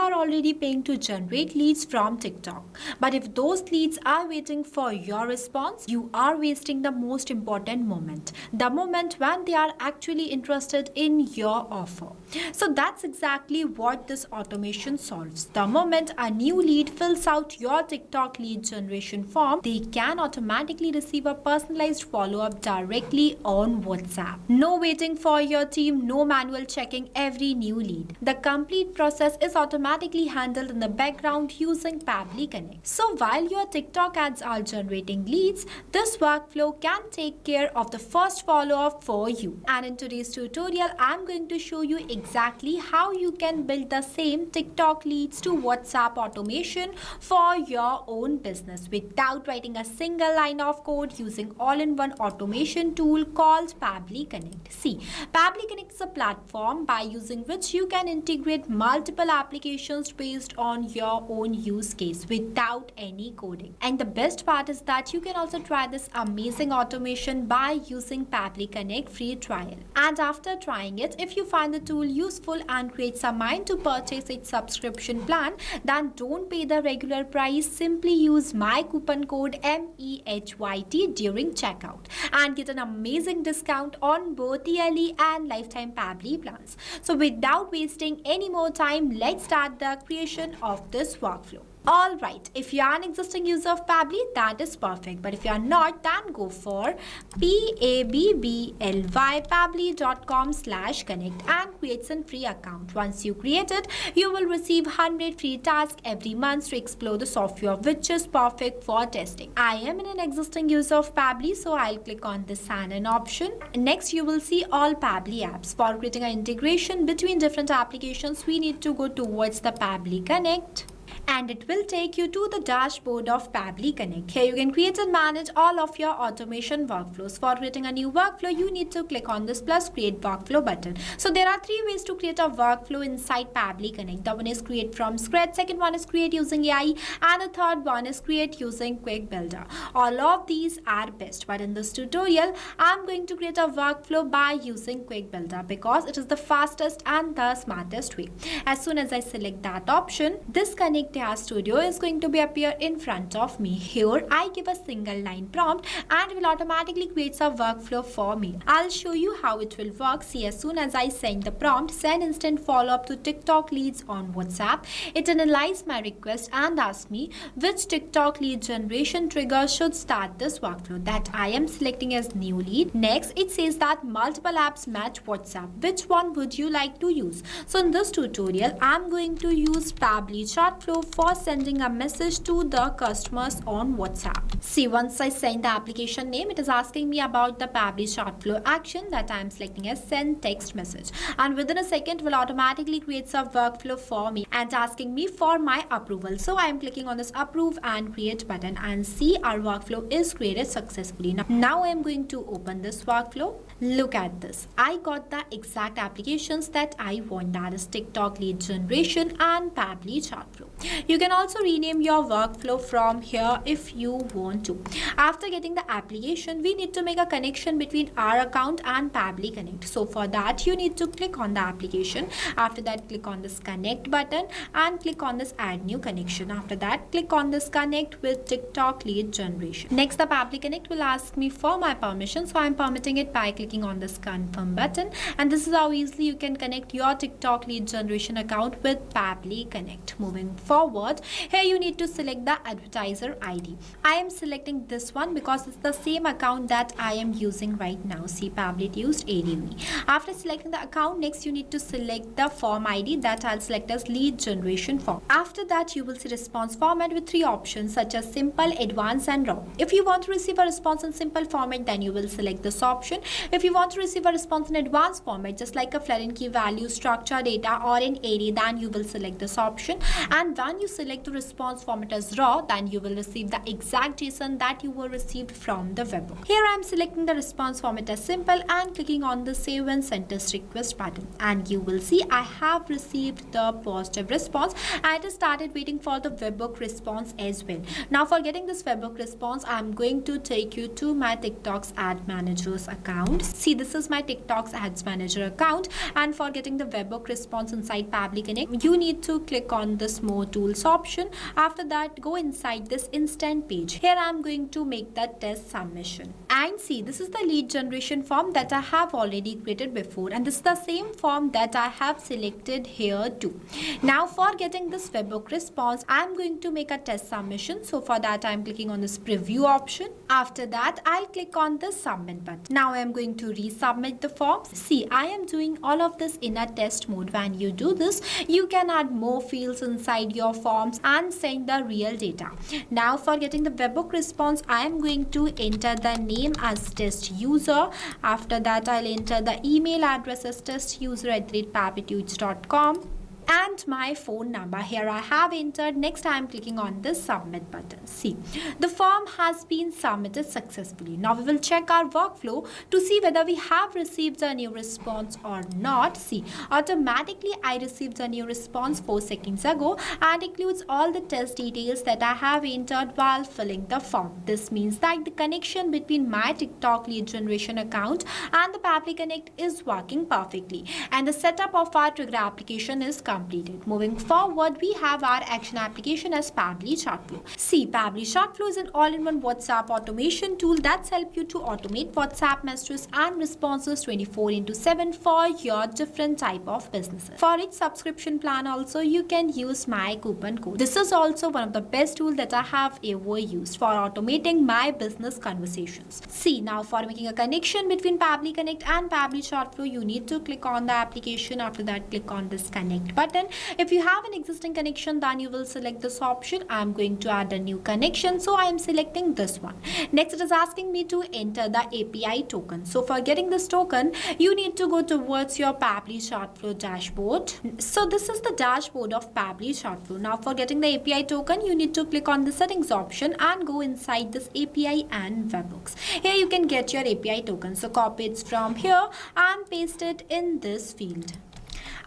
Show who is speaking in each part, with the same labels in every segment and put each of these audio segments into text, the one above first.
Speaker 1: are already paying to generate leads from TikTok. But if those leads are waiting for your response, you are wasting the most important moment. The moment when they are actually interested in your offer. So that's exactly what this automation solves. The moment a new lead fills out your TikTok lead generation form, they can automatically receive a personalized follow-up directly on WhatsApp. No waiting for your team, no manual checking every new lead. The complete process is automatically handled in the background using Pabbly Connect. So while your TikTok ads are generating leads, this workflow can take care of the first follow-up for you. And in today's tutorial, I'm going to show you exactly how you can build the same TikTok leads to WhatsApp automation for your own business without writing a single line of code, using all-in-one automation tool called Pabbly Connect. See, Pabbly Connect is a platform by using which you can integrate multiple applications based on your own use case without any coding. And the best part is that you can also try this amazing automation by using Pabbly Connect free trial. And after trying it, if you find the tool useful and create some mind to purchase its subscription plan, then don't pay the regular price. Simply use my coupon code MEHYT during checkout and get an amazing discount on both yearly and lifetime Pabbly plans. So without wasting any more time, let's start the creation of this workflow. Alright, if you are an existing user of Pabbly, that is perfect. But if you are not, then go for pabbly.com/connect and create a free account. Once you create it, you will receive 100 free tasks every month to explore the software, which is perfect for testing. I am an existing user of Pabbly, so I'll click on the sign in option. Next, you will see all Pabbly apps. For creating an integration between different applications, we need to go towards the Pabbly Connect. And it will take you to the dashboard of Pabbly Connect. Here you can create and manage all of your automation workflows. For creating a new workflow, you need to click on this plus create workflow button. So there are three ways to create a workflow inside Pabbly Connect. The one is create from scratch, second one is create using AI, and the third one is create using Quick Builder. All of these are best, but in this tutorial, I'm going to create a workflow by using Quick Builder because it is the fastest and the smartest way. As soon as I select that option, this Connect Studio is going to be appear in front of me. Here I give a single line prompt and it will automatically create a workflow for me. I'll show you how it will work. See, as soon as I send the prompt, send instant follow-up to TikTok leads on WhatsApp, it analyzes my request and asks me which TikTok lead generation trigger should start this workflow that I am selecting as new lead. Next, it says that multiple apps match WhatsApp. Which one would you like to use? So in this tutorial, I'm going to use Pabbly Chat Flow for sending a message to the customers on WhatsApp. See, once I send the application name, it is asking me about the Pabbly Chat Flow action that I am selecting as send text message. And within a second, will automatically create a workflow for me and asking me for my approval. So I am clicking on this approve and create button and see our workflow is created successfully. Now I am going to open this workflow. Look at this. I got the exact applications that I want, that is TikTok lead generation and Pabbly Chat Flow. You can also rename your workflow from here if you want to. After getting the application, we need to make a connection between our account and Pabbly Connect. So for that, you need to click on the application. After that, click on this connect button and click on this add new connection. After that, click on this connect with TikTok lead generation. Next, the Pabbly Connect will ask me for my permission. So I'm permitting it by clicking on this confirm button. And this is how easily you can connect your TikTok lead generation account with Pabbly Connect. Moving forward, here you need to select the advertiser ID. I am selecting this one because it's the same account that I am using right now. See, Pabbly used ADV. After selecting the account, next you need to select the form ID that I'll select as lead generation form. After that, you will see response format with three options such as simple, advanced and raw. If you want to receive a response in simple format, then you will select this option. If you want to receive a response in advanced format, just like a foreign key value, structure, data or in array, then you will select this option. And when and you select the response format as raw, then you will receive the exact JSON that you were received from the webhook. Here I am selecting the response format as simple and clicking on the save and send test request button, and you will see I have received the positive response. I just started waiting for the webhook response as well. Now for getting this webhook response, I am going to take you to my TikTok's ad manager's account. See, this is my TikTok's ads manager account, and for getting the webhook response inside Pabbly Connect, you need to click on this more tools option. After that, go inside this instant page. Here I am going to make the test submission, and see, this is the lead generation form that I have already created before, and this is the same form that I have selected here too. Now for getting this webhook response, I am going to make a test submission. So for that, I am clicking on this preview option. After that, I'll click on the submit button. Now I am going to resubmit the forms. See, I am doing all of this in a test mode. When you do this, you can add more fields inside your forms and send the real data. Now for getting the webhook response, I am going to enter the name as test user. After that, I'll enter the email address as testuser@pabblytuits.com and my phone number. Here I have entered. Next, I am clicking on this submit button. See, the form has been submitted successfully. Now we will check our workflow to see whether we have received a new response or not. See, automatically I received a new response 4 seconds ago, and includes all the test details that I have entered while filling the form. This means that the connection between my TikTok lead generation account and the Pabbly Connect is working perfectly, and the setup of our trigger application is completed. Moving forward, we have our action application as Pabbly Shortflow. See, Pabbly Shortflow is an all-in-one WhatsApp automation tool that's help you to automate WhatsApp messages and responses 24/7 for your different type of businesses. For each subscription plan also, you can use my coupon code. This is also one of the best tools that I have ever used for automating my business conversations. See, now for making a connection between Pabbly Connect and Pabbly Shortflow, you need to click on the application. After that, click on this connect button. If you have an existing connection, then you will select this option. I am going to add a new connection, so I am selecting this one. Next, it is asking me to enter the API token. So for getting this token, you need to go towards your Pabbly Shortflow dashboard. So this is the dashboard of Pabbly Shortflow. Now for getting the API token, you need to click on the settings option and go inside this API and webhooks. Here you can get your API token. So copy it from here and paste it in this field.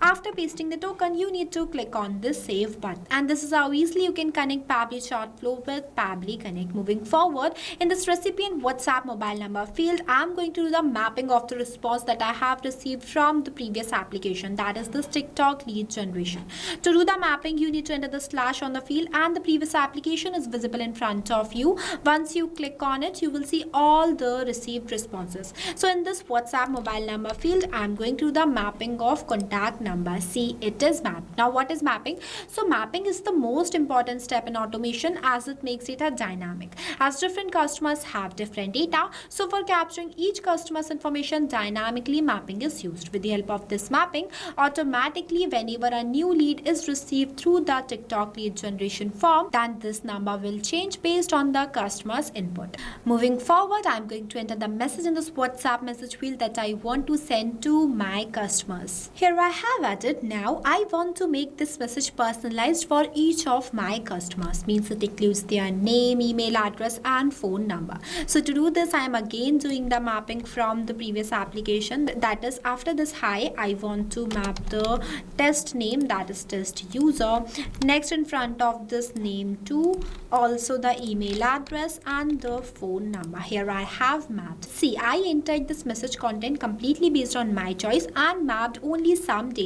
Speaker 1: After pasting the token, you need to click on this save button, and this is how easily you can connect Pabbly Shortflow with Pabbly Connect. Moving forward, in this recipient WhatsApp mobile number field, I am going to do the mapping of the response that I have received from the previous application, that is this TikTok lead generation. To do the mapping, you need to enter the slash on the field, and the previous application is visible in front of you. Once you click on it, you will see all the received responses. So in this WhatsApp mobile number field, I am going to do the mapping of contact number. See, it is mapped. Now what is mapping? So mapping is the most important step in automation, as it makes data dynamic, as different customers have different data. So for capturing each customer's information dynamically, mapping is used. With the help of this mapping, automatically whenever a new lead is received through the TikTok lead generation form, then this number will change based on the customer's input. Moving forward, I am going to enter the message in this WhatsApp message field that I want to send to my customers. Here I have added. Now I want to make this message personalized for each of my customers, means it includes their name, email address and phone number. So to do this, I am again doing the mapping from the previous application. That is, after this hi, I want to map the test name, that is test user. Next, in front of this name too, also the email address and the phone number. Here I have mapped. See, I entered this message content completely based on my choice and mapped only some data,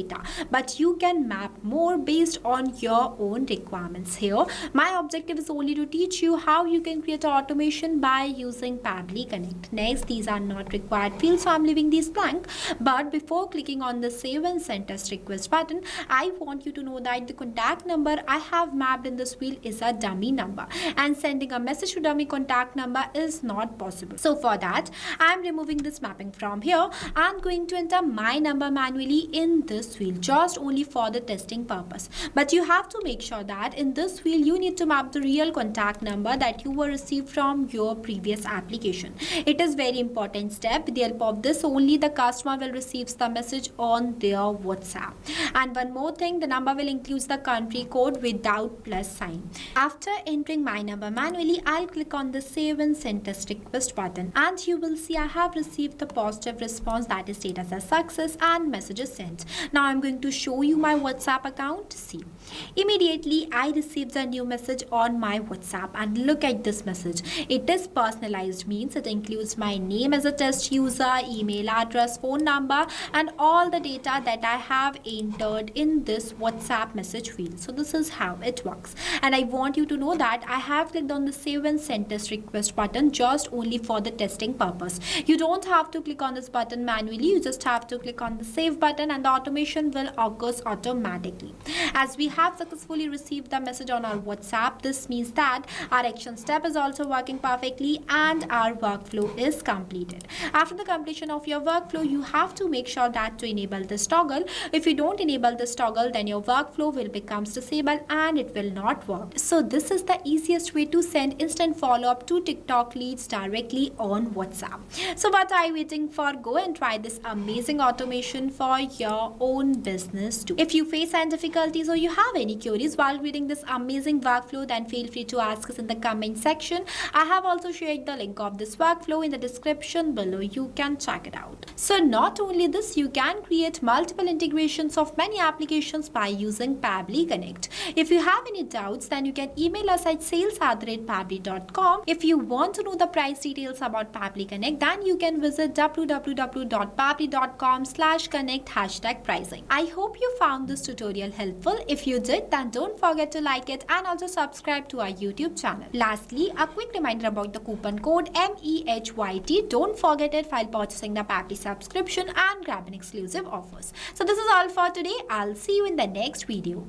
Speaker 1: but you can map more based on your own requirements. Here my objective is only to teach you how you can create automation by using Pabbly Connect. Next, these are not required fields, so I'm leaving these blank. But before clicking on the save and send test request button, I want you to know that the contact number I have mapped in this field is a dummy number, and sending a message to dummy contact number is not possible. So for that, I'm removing this mapping from here and going to enter my number manually in this this field just only for the testing purpose. But you have to make sure that in this field you need to map the real contact number that you were received from your previous application. It is very important step. With the help of this only the customer will receive the message on their WhatsApp. And one more thing, the number will include the country code without plus sign. After entering my number manually, I'll click on the save and send test request button, and you will see I have received the positive response, that is status as success and messages sent. Now I'm going to show you my WhatsApp account. See, immediately I received a new message on my WhatsApp, and look at this message. It is personalized, means it includes my name as a test user, email address, phone number, and all the data that I have entered in this WhatsApp message field. So this is how it works, and I want you to know that I have clicked on the save and send test request button just only for the testing purpose. You don't have to click on this button manually, you just have to click on the save button and the automation will occur automatically. As we have successfully received the message on our WhatsApp, this means that our action step is also working perfectly and our workflow is completed. After the completion of your workflow, you have to make sure that to enable this toggle. If you don't enable this toggle, then your workflow will become disabled and it will not work. So this is the easiest way to send instant follow-up to TikTok leads directly on WhatsApp. So what are you waiting for? Go and try this amazing automation for your own business too. If you face any difficulties or you have any queries while reading this amazing workflow, then feel free to ask us in the comment section. I have also shared the link of this workflow in the description below. You can check it out. So not only this, you can create multiple integrations of many applications by using Pabbly Connect. If you have any doubts, then you can email us at sales@pabbly.com. If you want to know the price details about Pabbly Connect, then you can visit www.pabbly.com/connect #pricing. I hope you found this tutorial helpful. If you did, then don't forget to like it and also subscribe to our YouTube channel. Lastly, a quick reminder about the coupon code MEHYT. Don't forget it while purchasing the Pabbly subscription and grab an exclusive offers. So this is all for today. I'll see you in the next video.